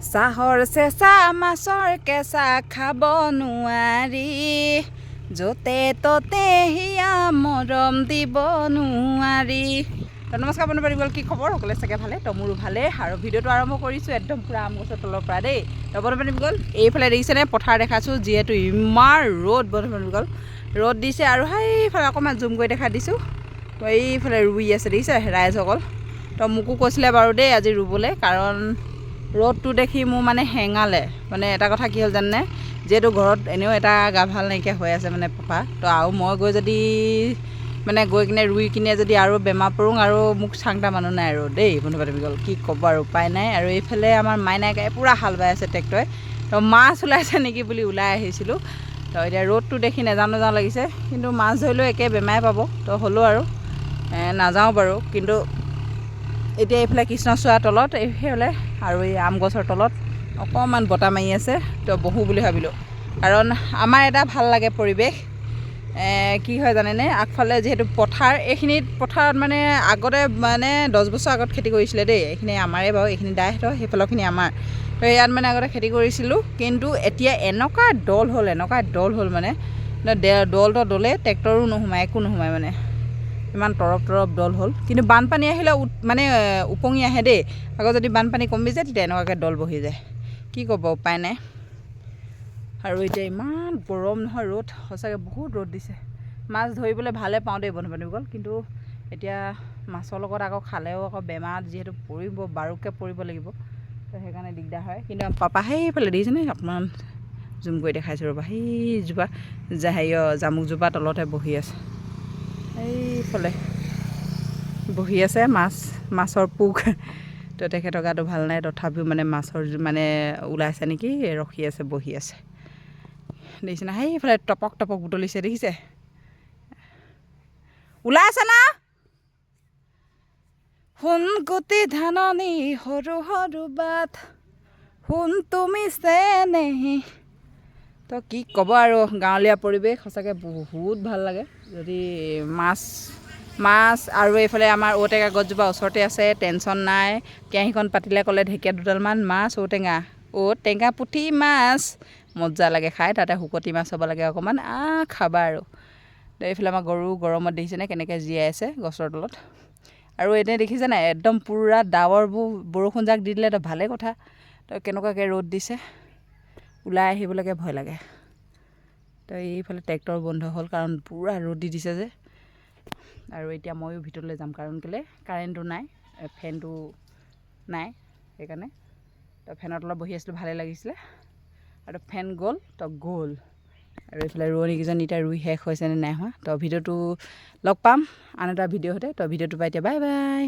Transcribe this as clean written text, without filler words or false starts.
চাহৰ চেঁচা মাছৰ কেঁচা খাব নোৱাৰি, য'তে ত'তে হিয়া মৰম দিব নোৱাৰি। নমস্কাৰ বন্ধু বান্ধৱীসকল, কি খবৰ? সকলোৱে চাগে ভালে, তো মোৰো ভালেই। আৰু ভিডিঅ'টো আৰম্ভ কৰিছোঁ একদম পূৰা আম গছৰ তলৰ পৰা দেই। তো বন্ধু বান্ধৱীসকল, এইফালে দেখিছেনে পথাৰ দেখাইছোঁ, যিহেতু ইমান ৰ'দ বন্ধু বান্ধৱীসকল, ৰ'দ দিছে। আৰু সেইফালে অকণমান জুম কৰি দেখা দিছোঁ, তো এইফালে ৰুই আছে দেখিছে ৰাইজসকল। তো মোকো কৈছিলে বাৰু দেই আজি ৰুবলৈ, কাৰণ ৰ'দটো দেখি মোৰ মানে হেঙালে। মানে এটা কথা কি হ'ল জানেনে, যিহেতু ঘৰত এনেও এটা গা ভাল নাইকিয়া হৈ আছে মানে পাপা, তো আৰু মই গৈ যদি মানে গৈ কিনে ৰুই কিনে যদি আৰু বেমাৰ পৰোঁ, আৰু মোক চাংটা মানুহ নাই আৰু দেই বন্ধু বান্ধৱীসকল, কি ক'ব আৰু উপায় নাই। আৰু এইফালে আমাৰ মাইনাইকাই পূৰা হাল বাই আছে ট্ৰেক্টৰে, তো মাছ ওলাইছে নেকি বুলি ওলাই আহিছিলোঁ। তো এতিয়া ৰ'দটো দেখি নাযাওঁ লাগিছে, কিন্তু মাছ ধৰিলেও একে বেমাৰে পাব, তো হ'লেও আৰু নাযাওঁ বাৰু। কিন্তু এতিয়া এইফালে কৃষ্ণচূড়াৰ তলত এইফালে আৰু এই আম গছৰ তলত অকণমান বতাহ মাৰি আছে, তো বহোঁ বুলি ভাবিলোঁ। কাৰণ আমাৰ এটা ভাল লাগে পৰিৱেশ। কি হয় জানেনে, আগফালে যিহেতু পথাৰ, এইখিনিত পথাৰত মানে আগতে মানে 10 বছৰ আগত খেতি কৰিছিলে দেই। এইখিনি আমাৰে বাৰু, এইখিনি দাইহঁতৰ, সেইফালৰখিনি আমাৰ। তো ইয়াত মানে আগতে খেতি কৰিছিলোঁ, কিন্তু এতিয়া এনেকুৱা দল হ'ল মানে দলটো দলে ট্ৰেক্টৰো নোসোমায়, একো নোসোমায় মানে, ইমান তৰপ দল হ'ল। কিন্তু বানপানী আহিলে মানে উপঙি আহে দেই। আকৌ যদি বানপানী কমি যায় তেতিয়া এনেকুৱাকৈ দল বহি যায়, কি ক'ব উপায় নাই। আৰু এতিয়া ইমান গৰম নহয়, ৰ'দ সঁচাকৈ বহুত ৰ'দ দিছে। মাছ ধৰিবলৈ ভালে পাওঁ দেই বন্ধু বান্ধৱীসকল, কিন্তু এতিয়া মাছৰ লগত আকৌ খালেও আকৌ বেমাৰত যিহেতু পৰিব, বাৰুকৈ পৰিব লাগিব, তো সেইকাৰণে দিগদাৰ হয়। কিন্তু পাপা সেইফালে দেখিছেনে, অকণমান জুম কৰি দেখাইছোঁ ৰ'বা, সেইজোপা জামুকজোপা তলতে বহি আছে, এইফালে বহি আছে মাছৰ পোক। তো তেখেতৰ গাটো ভাল নাই, তথাপিও মানে মাছৰ মানে ওলাইছে নেকি, ৰখি আছে, বহি আছে দেখিছে না। সেইফালে টপক বুটলিছে দেখিছে, ওলাই আছে না। সোণ গুটি ধাননি সৰু সৰু বাট, সোণ তুমি চেনেহি। তো কি ক'ব আৰু, গাঁৱলীয়া পৰিৱেশ সঁচাকৈ বহুত ভাল লাগে। যদি মাছ আৰু এইফালে আমাৰ ঔটেঙা গছজোপা ওচৰতে আছে, টেনশ্যন নাই। কেৰাহীখন পাতিলে ক'লে ঢেকীয়া দুডালমান, মাছ ঔটেঙা পুঠি মাছ, মজা লাগে খাই। তাতে শুকতি মাছ হ'ব লাগে অকণমান, খাবা আৰু। এইফালে আমাৰ গৰু গৰমত দেখিছেনে কেনেকৈ জীয়াই আছে গছৰ তলত। আৰু এনেই দেখিছে নাই, একদম পূৰা ডাৱৰবোৰ, বৰষুণ যাক দি দিলে তো ভালেই কথা। তো কেনেকুৱাকৈ ৰ'দ দিছে, ওলাই আহিবলৈকে ভয় লাগে। তো এইফালে ট্ৰেক্টৰ বন্ধ হ'ল, কাৰণ পূৰা ৰ'দ দি দিছে যে। আৰু এতিয়া ময়ো ভিতৰলৈ যাম, কাৰণ কেলৈ কাৰেণ্টটো নাই, ফেনটো নাই, সেইকাৰণে। তো ফেনৰ তলত বহি আছিলোঁ, ভালেই লাগিছিলে। আৰু ফেন গ'ল। আৰু এইফালে ৰোৱনীকেইজনী এতিয়া ৰুই শেষ হৈছেনে নাই হোৱা। তো ভিডিঅ'টো লগ পাম আন এটা ভিডিঅ' সৈতে। তো ভিডিঅ'টো পাই এতিয়া বাই বাই।